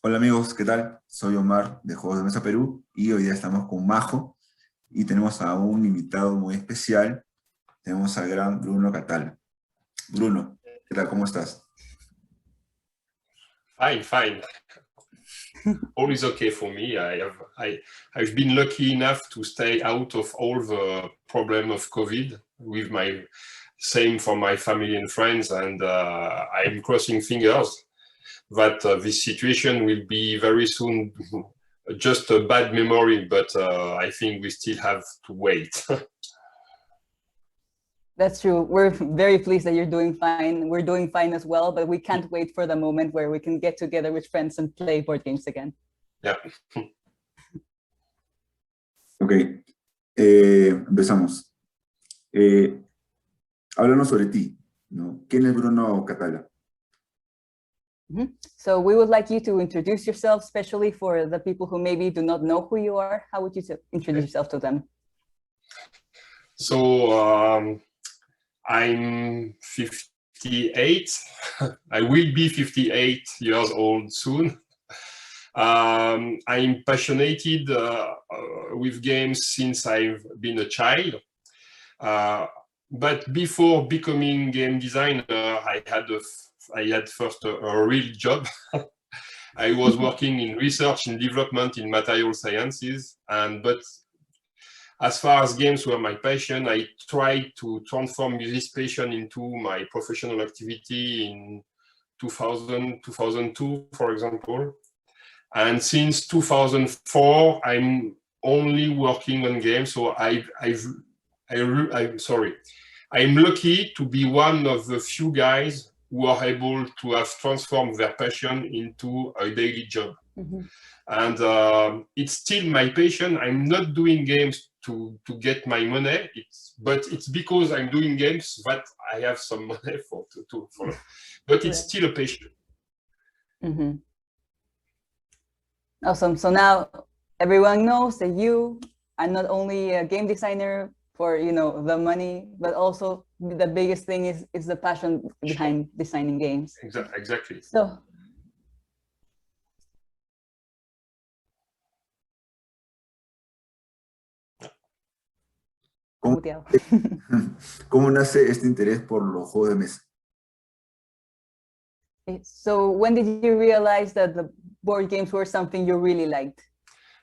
Hola amigos, ¿qué tal? Soy Omar de Juegos de Mesa Perú y hoy día estamos con Majo y tenemos a un invitado muy especial. Tenemos al gran Bruno Cathala. Bruno, ¿qué tal? ¿Cómo estás? Fine, fine. All is okay for me. I've been lucky enough to stay out of all the problem of COVID with my same for my family and friends, and I'm crossing fingers that this situation will be very soon just a bad memory, but I think we still have to wait. That's true. We're very pleased that you're doing fine. We're doing fine as well, but we can't wait for the moment where we can get together with friends and play board games again. Yeah. Ok, empezamos. Háblanos sobre ti, ¿no? ¿Quién es Bruno Cathala? So we would like you to introduce yourself, especially for the people who maybe do not know who you are. How would you introduce yourself to them? So I'm 58. I will be 58 years old soon. I'm passionate with games since I've been a child. But before becoming game designer, I had first a real job. I was working in research and development in material sciences, but as far as games were my passion, I tried to transform this passion into my professional activity in 2000, 2002, for example. And since 2004, I'm only working on games. So I'm lucky to be one of the few guys who are able to have transformed their passion into a daily job. And it's still my passion. I'm not doing games to get my money, but it's because I'm doing games that I have some money for. But it's still a passion. Awesome. So now everyone knows that you are not only a game designer for the money, but also the biggest thing is the passion behind designing games. Exactly. So ¿Cómo nace este interés por los juegos de mesa? So when did you realize that the board games were something you really liked?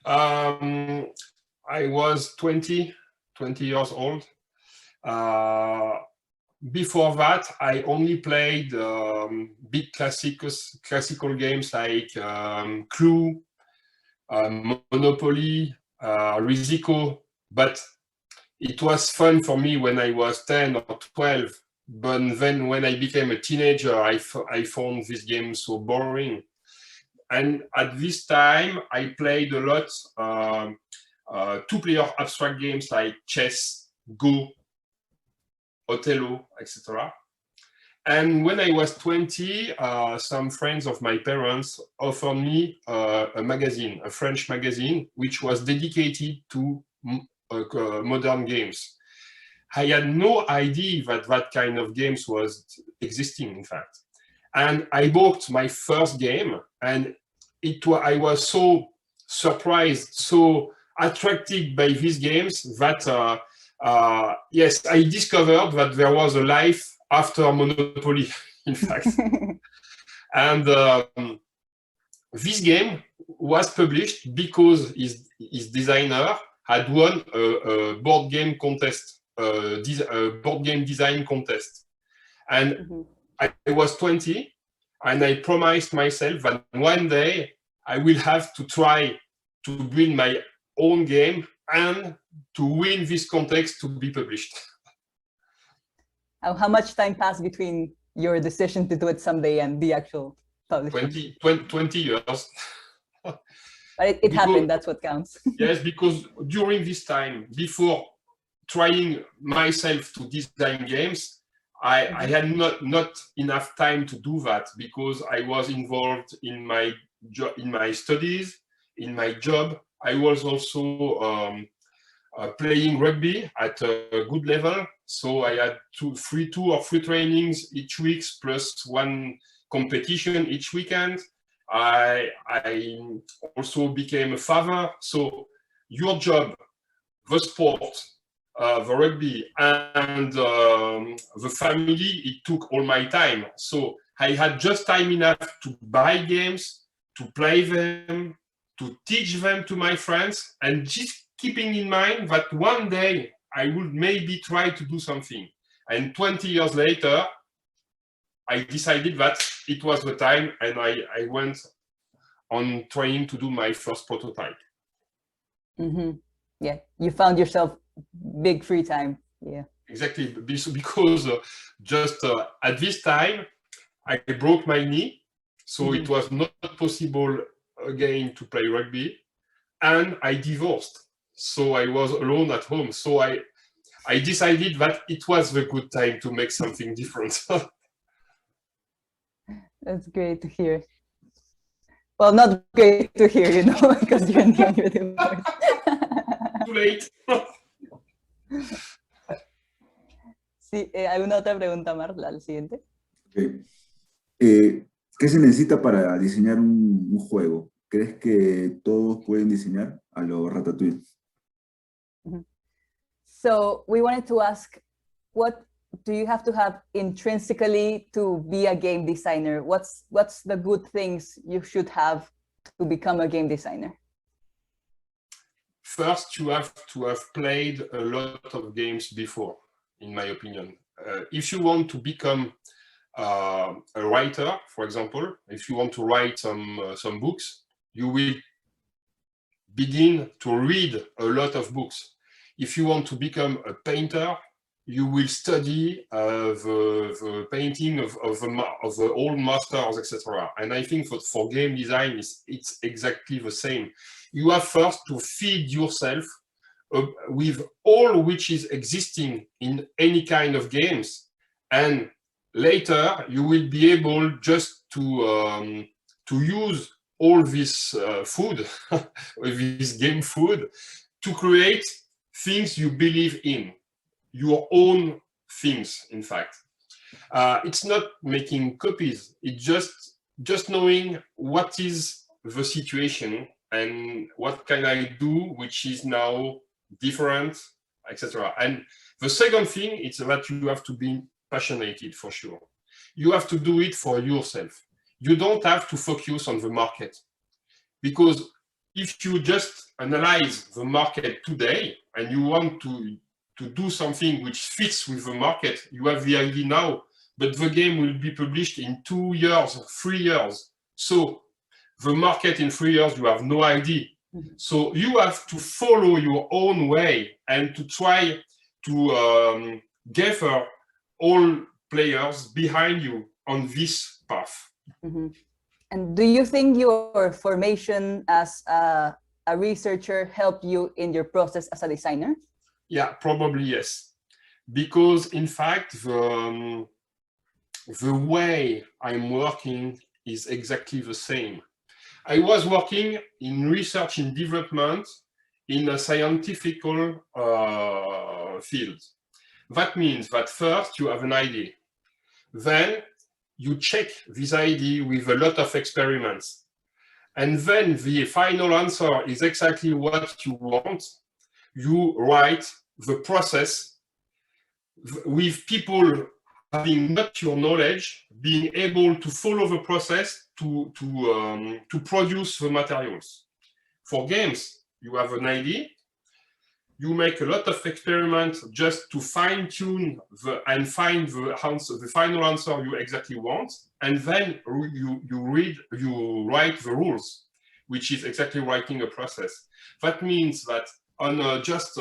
I was 20 years old. Before that, I only played big classical games like Clue, Monopoly, Risiko, but it was fun for me when I was 10 or 12. But then when I became a teenager, I found this game so boring. And at this time, I played a lot two-player abstract games like chess, Go, Othello, etc. And when I was 20, some friends of my parents offered me a magazine, a French magazine, which was dedicated to modern games. I had no idea that that kind of games was existing, in fact. And I bought my first game, and I was so surprised, so attracted by these games that, yes, I discovered that there was a life after Monopoly, in fact. And this game was published because his designer had won a board game contest, board game design contest. And I was 20, and I promised myself that one day I will have to try to build my own game and to win this contest to be published. How much time passed between your decision to do it someday and the actual publishing? 20 years. But it happened, that's what counts. Yes, because during this time, before trying myself to design games, I had not enough time to do that because I was involved in my studies, in my job. I was also playing rugby at a good level, so I had two or three trainings each week plus one competition each weekend. I also became a father. So your job, the sport, the rugby, and the family, it took all my time. So I had just time enough to buy games, to play them, to teach them to my friends, and just keeping in mind that one day I would maybe try to do something. And 20 years later, I decided that it was the time, and I went on trying to do my first prototype. Mm-hmm. Yeah, you found yourself big free time. Yeah. Exactly, because just at this time, I broke my knee, so it was not possible again to play rugby, and I divorced. So I was alone at home. So I decided that it was the good time to make something different. That's great to hear. Well, not great to hear, you know, because you're divorced. Too late. Sí, hay una otra pregunta, Marla, la siguiente. Okay. ¿Qué se necesita para diseñar un juego? ¿Crees que todos pueden diseñar a lo Ratatouille? So we wanted to ask, what do you have to have intrinsically to be a game designer? What's the good things you should have to become a game designer? First, you have to have played a lot of games before, in my opinion. If you want to become a writer, for example, if you want to write some books, you will begin to read a lot of books. If you want to become a painter, you will study the painting of the old masters, etc. And I think that for game design, it's exactly the same. You have first to feed yourself with all which is existing in any kind of games, and later you will be able just to use all this food, this game food, to create things you believe in, your own things, in fact. It's not making copies, it's just knowing what is the situation and what can I do which is now different, etc. And the second thing is that you have to be passionate, for sure. You have to do it for yourself. You don't have to focus on the market, because if you just analyze the market today and you want to do something which fits with the market, you have the idea now, but the game will be published in 2 years, 3 years. So the market in 3 years, you have no idea. So you have to follow your own way and to try to gather all players behind you on this path. Mm-hmm. And do you think your formation as a researcher helped you in your process as a designer? Yeah, probably yes. Because in fact, the way I'm working is exactly the same. I was working in research and development in a scientific field. That means that first you have an idea. Then you check this idea with a lot of experiments. And then the final answer is exactly what you want. You write the process with people having not your knowledge, being able to follow the process to produce the materials. For games, you have an idea. You make a lot of experiments just to fine-tune and find the final answer you exactly want, and then you write the rules, which is exactly writing a process. That means that on a just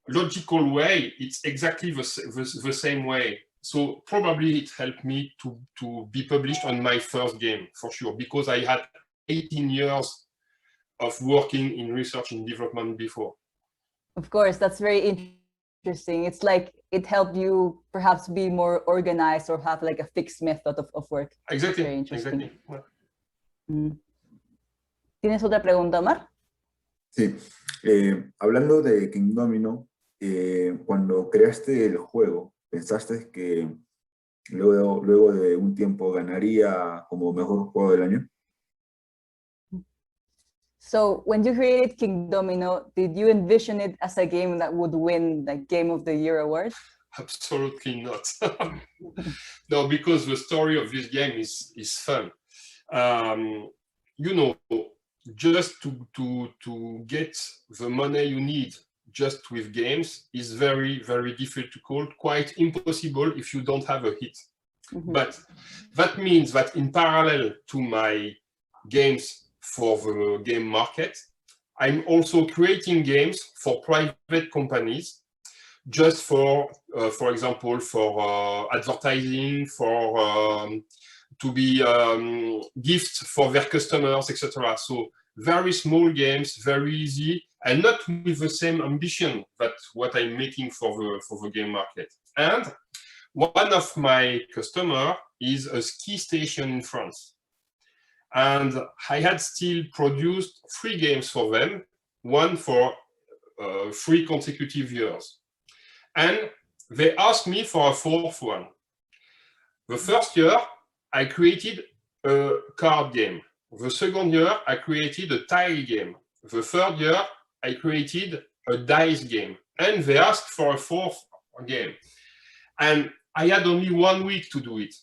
logical way, it's exactly the same way. So probably it helped me to be published on my first game, for sure, because I had 18 years of working in research and development before. Of course, that's very interesting. It's like it helped you perhaps be more organized or have like a fixed method of work. Exactly. Very interesting. Exactly. ¿Tienes otra pregunta, Omar? Sí. Hablando de Kingdomino, cuando creaste el juego, ¿pensaste que luego de un tiempo ganaría como mejor juego del año. So when you created Kingdomino, did you envision it as a game that would win the Game of the Year award? Absolutely not. No, because the story of this game is fun. You know, just to get the money you need just with games is very, very difficult, quite impossible if you don't have a hit. But that means that in parallel to my games for the game market, I'm also creating games for private companies, just for example, for advertising, for to be gifts for their customers, etc. So very small games, very easy, and not with the same ambition that what I'm making for the game market. And one of my customers is a ski station in France. And I had still produced 3 games for them, one for 3 consecutive years. And they asked me for a 4th one. The first year, I created a card game. The second year, I created a tile game. The third year, I created a dice game. And they asked for a 4th game. And I had only 1 week to do it.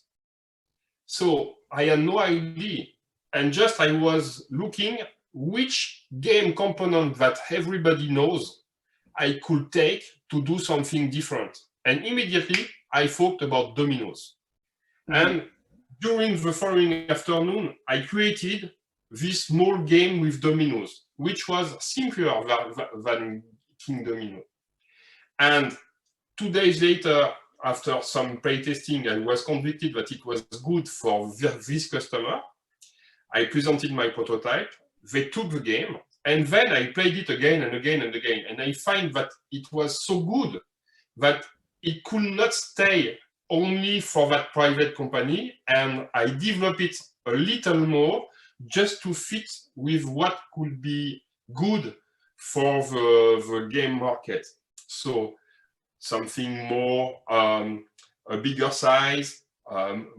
So I had no idea. And just I was looking which game component that everybody knows I could take to do something different. And immediately I thought about dominoes. And during the following afternoon, I created this small game with dominoes, which was simpler than Kingdomino. And 2 days later, after some playtesting, I was convinced that it was good for this customer. I presented my prototype, they took the game, and then I played it again and again and again. And I find that it was so good that it could not stay only for that private company. And I developed it a little more just to fit with what could be good for the game market. So something more, a bigger size,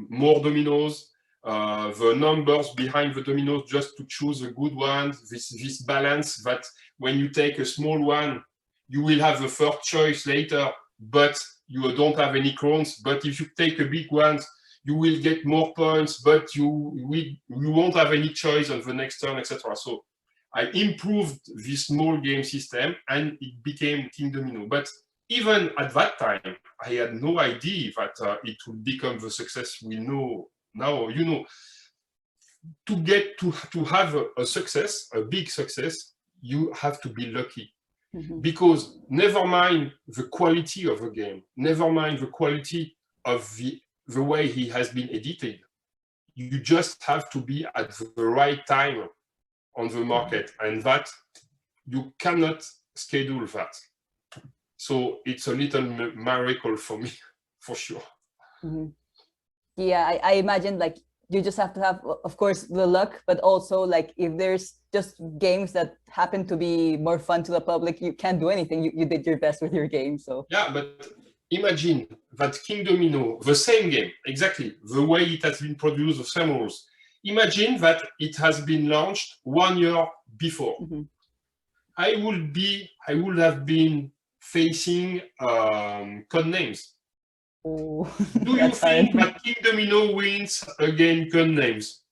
more dominoes, the numbers behind the dominoes just to choose a good one, this balance that when you take a small one, you will have the first choice later, but you don't have any crowns. But if you take a big one, you will get more points, but you won't have any choice on the next turn, etc. So I improved this small game system and it became Kingdomino. But even at that time, I had no idea that it would become the success we know now. You know, to get to have a success, a big success, you have to be lucky. Because never mind the quality of the game, never mind the quality of the way he has been edited, you just have to be at the right time on the market, and that you cannot schedule that. So it's a little miracle for me, for sure. Yeah, I imagine like you just have to have, of course, the luck, but also like if there's just games that happen to be more fun to the public, you can't do anything. You did your best with your game, so. Yeah, but imagine that Kingdomino, the same game, exactly, the way it has been produced, the same rules. Imagine that it has been launched 1 year before. I would have been facing code names. Oh, do you think that Kingdomino wins against code names?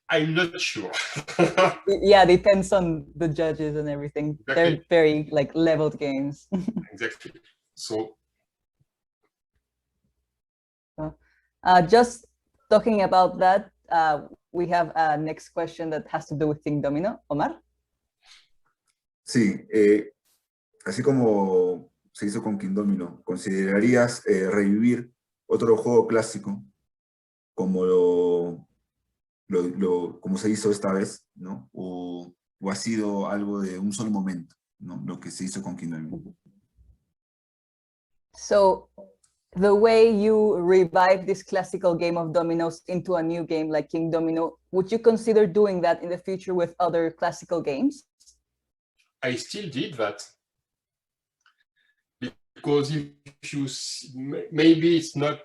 I'm not sure. Yeah, depends on the judges and everything. Exactly. They're very like leveled games. Exactly. So just talking about that, we have a next question that has to do with Kingdomino. Omar? Sí, así como se hizo con Kingdomino, ¿considerarías revivir otro juego clásico como como se hizo esta vez, ¿no? O ha sido algo de un solo momento, ¿no? Lo que se hizo con Kingdomino. So, the way you revive this classical game of dominoes into a new game like Kingdomino, would you consider doing that in the future with other classical games? I still did that. because if you maybe it's not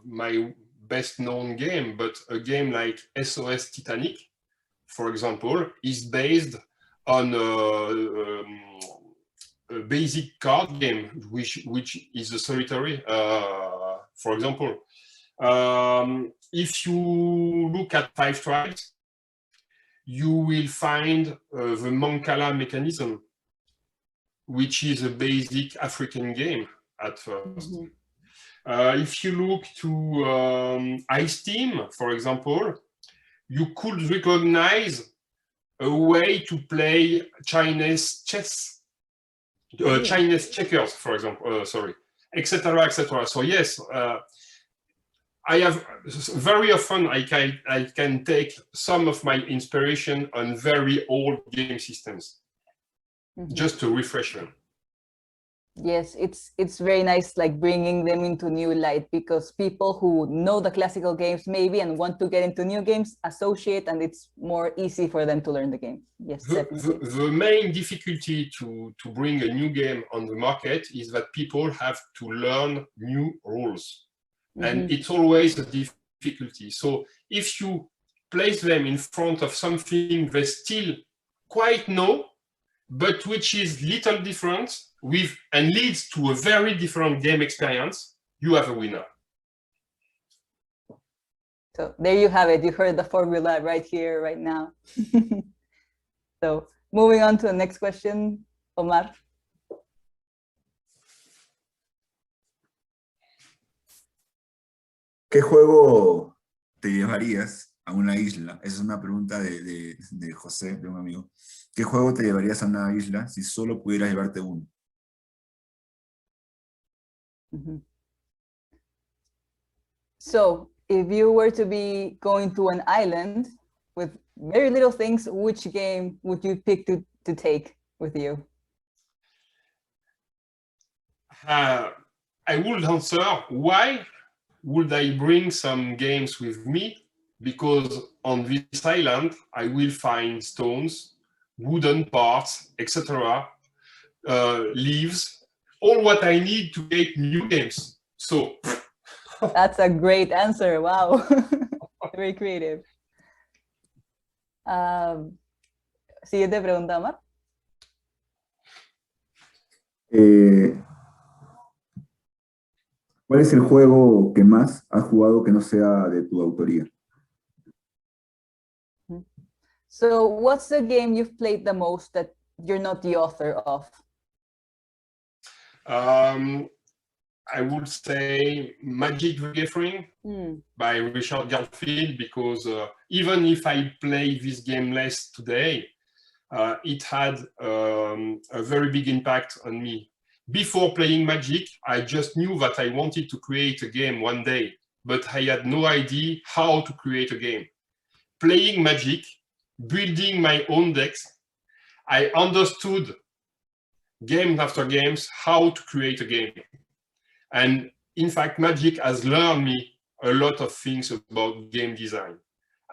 my best known game, but a game like SOS Titanic, for example, is based on a basic card game, which is a solitary. For example, if you look at Five Tribes, you will find the Mancala mechanism, which is a basic African game at first. If you look to Ice Team, for example, you could recognize a way to play Chinese chess, Chinese checkers, for example, sorry, etc., etc. So yes, I have very often I can take some of my inspiration on very old game systems, just to refresh them. Yes, it's very nice, like bringing them into new light, because people who know the classical games maybe and want to get into new games associate, and it's more easy for them to learn the game. Yes, definitely. The main difficulty to bring a new game on the market is that people have to learn new rules, and it's always a difficulty. So if you place them in front of something they still quite know, but which is little different with and leads to a very different game experience, you have a winner. So there you have it. You heard the formula right here, right now. So moving on to the next question, Omar. ¿Qué juego te llevarías a una isla? Esa es una pregunta de José, de un amigo. ¿Qué juego te llevarías a una isla si solo pudieras llevarte uno? So if you were to be going to an island with very little things, which game would you pick to take with you? I would answer, why would I bring some games with me? Because on this island, I will find stones, wooden parts, etc., leaves, all what I need to make new games. So that's a great answer. Wow. Very creative. Siguiente pregunta, Omar. ¿Cuál es el juego que más has jugado que no sea de tu autoría? So what's the game you've played the most that you're not the author of? I would say Magic the Gathering by Richard Garfield, because even if I play this game less today, it had a very big impact on me. Before playing Magic, I just knew that I wanted to create a game one day, but I had no idea how to create a game. Playing Magic, building my own decks, I understood game after games how to create a game. And in fact, Magic has learned me a lot of things about game design.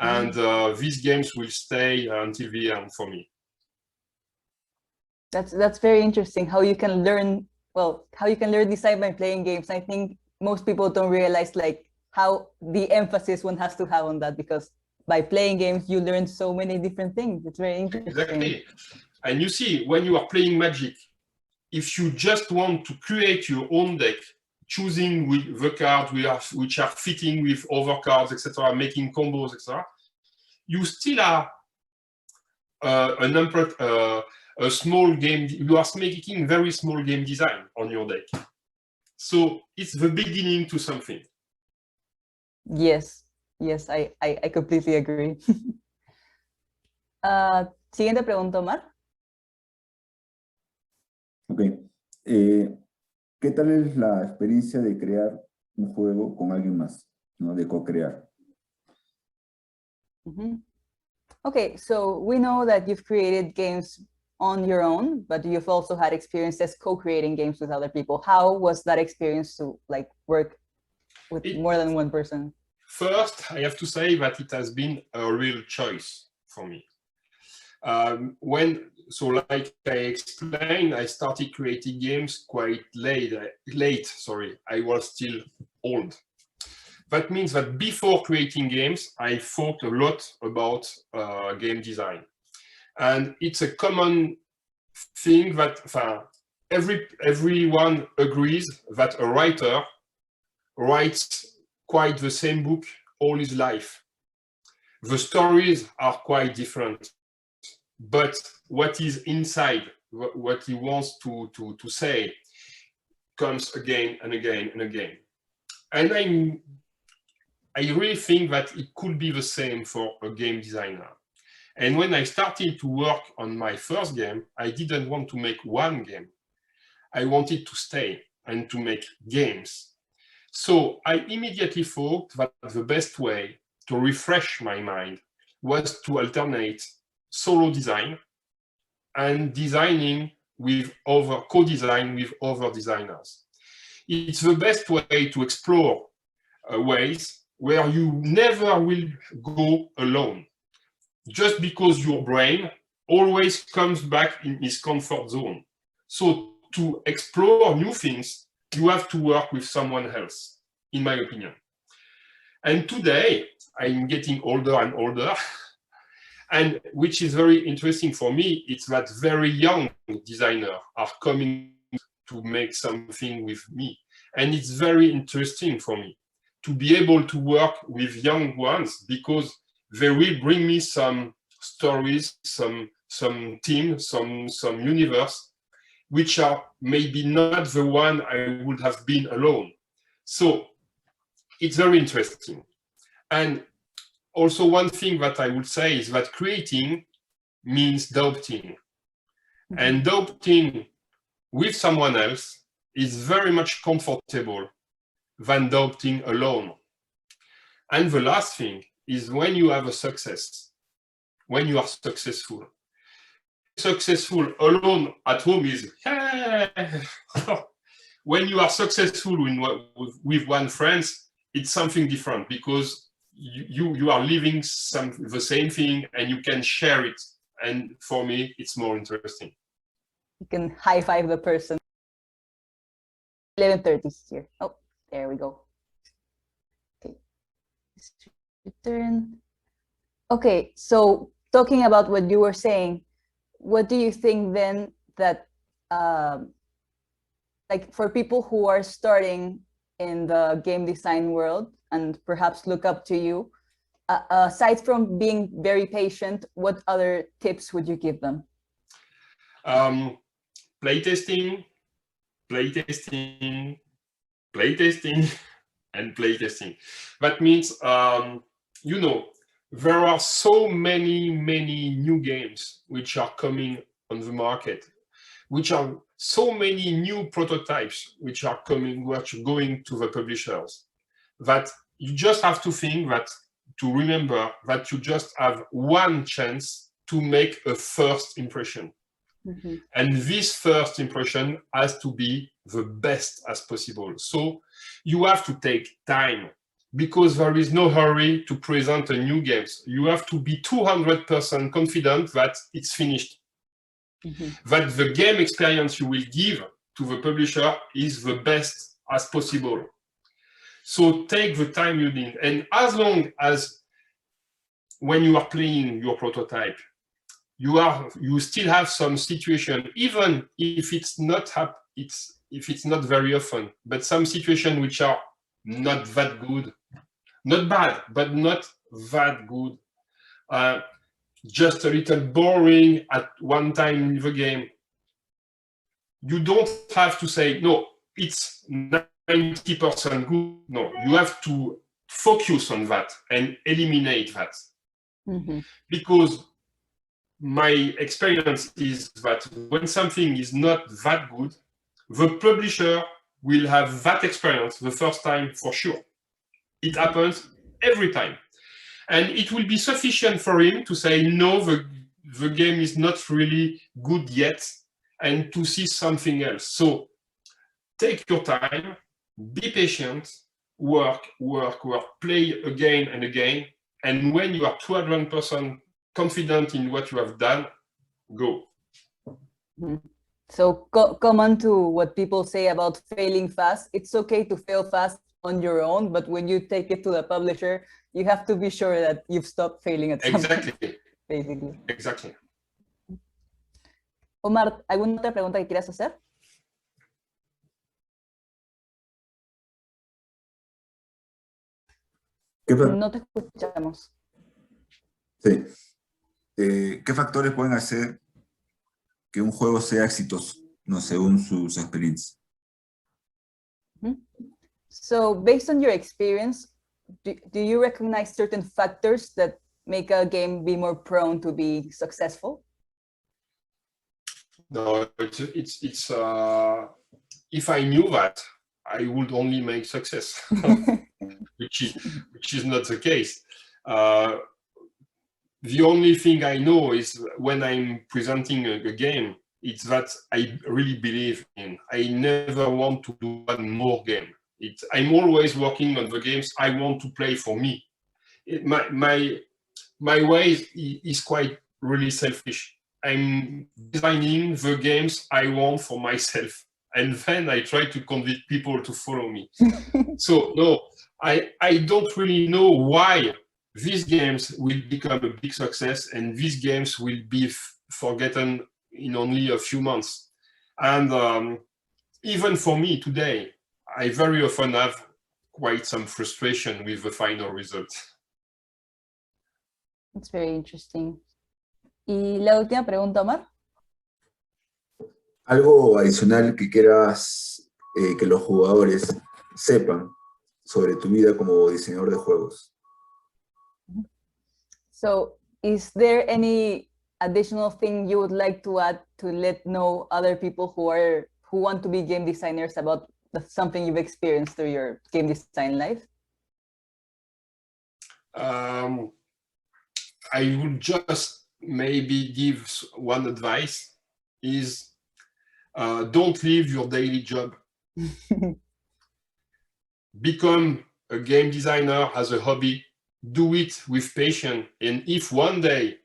And these games will stay until the end for me. That's very interesting, how you can learn, well, how you can learn design by playing games. I think most people don't realize like how the emphasis one has to have on that, because by playing games, you learn so many different things. It's very interesting. Exactly. And you see, when you are playing Magic, if you just want to create your own deck, choosing with the cards which are fitting with other cards, etc., making combos, etc., you still are a small game. You are making very small game design on your deck. So it's the beginning to something. Yes, yes, I completely agree. Siguiente pregunta, Omar. Ok. ¿Qué tal es la experiencia de crear un juego con alguien más, ¿no? De co-crear? Okay, so we know that you've created games on your own, but you've also had experiences co-creating games with other people. How was that experience to like work with more than one person? First, I have to say that it has been a real choice for me. When so like I explained, I started creating games quite late, sorry, I was still old. That means that before creating games, I thought a lot about game design. And it's a common thing that everyone agrees that a writer writes quite the same book all his life. The stories are quite different, but what is inside, what he wants to say, comes again and again and again. And I really think that it could be the same for a game designer. And when I started to work on my first game, I didn't want to make one game. I wanted to stay and to make games. So I immediately thought that the best way to refresh my mind was to alternate solo design and designing with co-design with other designers. It's the best way to explore ways where you never will go alone, just because your brain always comes back in its comfort zone. So to explore new things, you have to work with someone else, in my opinion. And today, I'm getting older and older, and which is very interesting for me, it's that very young designers are coming to make something with me. And it's very interesting for me to be able to work with young ones, because they will bring me some stories, some team, some universe, which are maybe not the one I would have been alone. So it's very interesting. And also one thing that I would say is that creating means doubting. And doubting with someone else is very much comfortable than doubting alone. And the last thing is when you have a success, when you are successful. Successful alone at home is, hey. When you are successful with one friend, it's something different, because you are living the same thing and you can share it. And for me, it's more interesting. You can high five the person. 11:30 here. Oh, there we go. Okay. Return. Okay, so talking about what you were saying, what do you think then that, like for people who are starting in the game design world and perhaps look up to you, aside from being very patient, what other tips would you give them? Playtesting, playtesting, playtesting, and playtesting. That means, you know, there are so many new games which are coming on the market, which are so many new prototypes which are coming, which are going to the publishers, that you just have to think that, to remember that you just have one chance to make a first impression. Mm-hmm. And this first impression has to be the best as possible. So you have to take time, because there is no hurry to present a new game. You have to be 200% confident that it's finished. Mm-hmm. That the game experience you will give to the publisher is the best as possible. So take the time you need. And as long as when you are playing your prototype, you still have some situation, even if it's not very often, but some situation which are not that good, not bad, but not that good, just a little boring at one time in the game. You don't have to say, no, it's 90% good. No, you have to focus on that and eliminate that. Mm-hmm. Because my experience is that when something is not that good, the publisher will have that experience the first time for sure. It happens every time. And it will be sufficient for him to say, no, the game is not really good yet, and to see something else. So take your time, be patient, work, play again and again. And when you are 200% confident in what you have done, go. Mhm. So come on to what people say about failing fast. It's okay to fail fast on your own, but when you take it to the publisher, you have to be sure that you've stopped failing at some point, Exactly. basically. Exactly. Omar, ¿alguna otra pregunta que quieras hacer? No te escuchamos. Sí. ¿Qué factores pueden hacer que un juego sea exitoso, no según sus experiencias? So based on your experience, do you recognize certain factors that make a game be more prone to be successful? No, it's if I knew that, I would only make success, which is not the case. The only thing I know is when I'm presenting a game, it's that I really believe in. I never want to do one more game. I'm always working on the games I want to play for me. My way is quite really selfish. I'm designing the games I want for myself, and then I try to convince people to follow me. So no, I don't really know why these games will become a big success and these games will be forgotten in only a few months. And even for me today, I very often have quite some frustration with the final result. It's very interesting. Y la última pregunta, Omar. Algo adicional que quieras que los jugadores sepan sobre tu vida como diseñador de juegos. So is there any additional thing you would like to add to let know other people who want to be game designers about something you've experienced through your game design life? I would just maybe give one advice is don't leave your daily job. Become a game designer as a hobby. Do it with passion. And if one day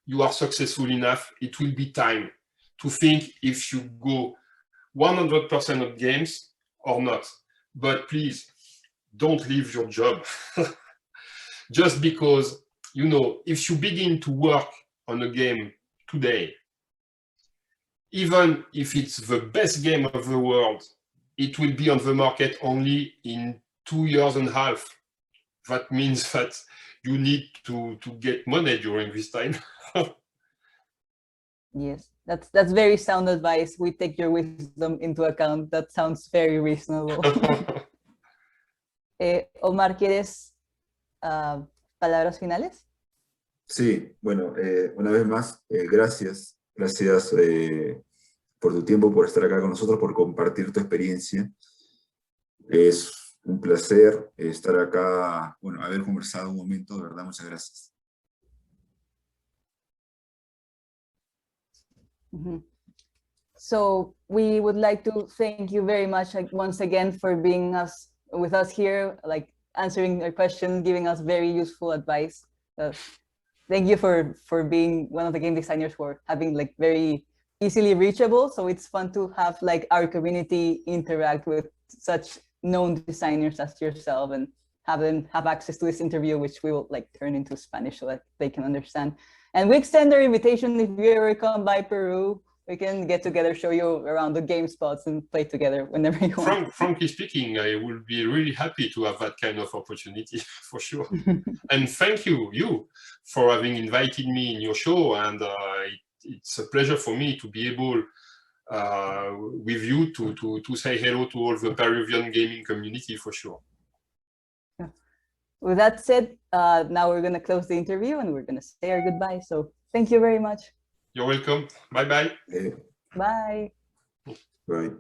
you are successful enough, it will be time to think if you go 100% of games or not. But please, don't leave your job. Just because, you know, if you begin to work on a game today, even if it's the best game of the world, it will be on the market only in 2.5 years. That means that you need to get money during this time. Yes, that's very sound advice. We take your wisdom into account. That sounds very reasonable. Omar, ¿quieres palabras finales? Sí, bueno, una vez más, gracias por tu tiempo, por estar acá con nosotros, por compartir tu experiencia. Es un placer estar acá, bueno, haber conversado un momento, de verdad, muchas gracias. So we would like to thank you very much once again for being with us here, like answering our questions, giving us very useful advice. Thank you for being one of the game designers for having like very easily reachable. So it's fun to have like our community interact with such known designers as yourself and have them have access to this interview, which we will like turn into Spanish so that they can understand. And we extend our invitation if you ever come by Peru, we can get together, show you around the game spots and play together whenever you want. Frankly speaking, I will be really happy to have that kind of opportunity for sure. And thank you for having invited me in your show. And it's a pleasure for me to be able with you to say hello to all the Peruvian gaming community for sure. With that said, now we're going to close the interview and we're going to say our goodbye. So thank you very much. You're welcome. Bye-bye. Bye. Bye.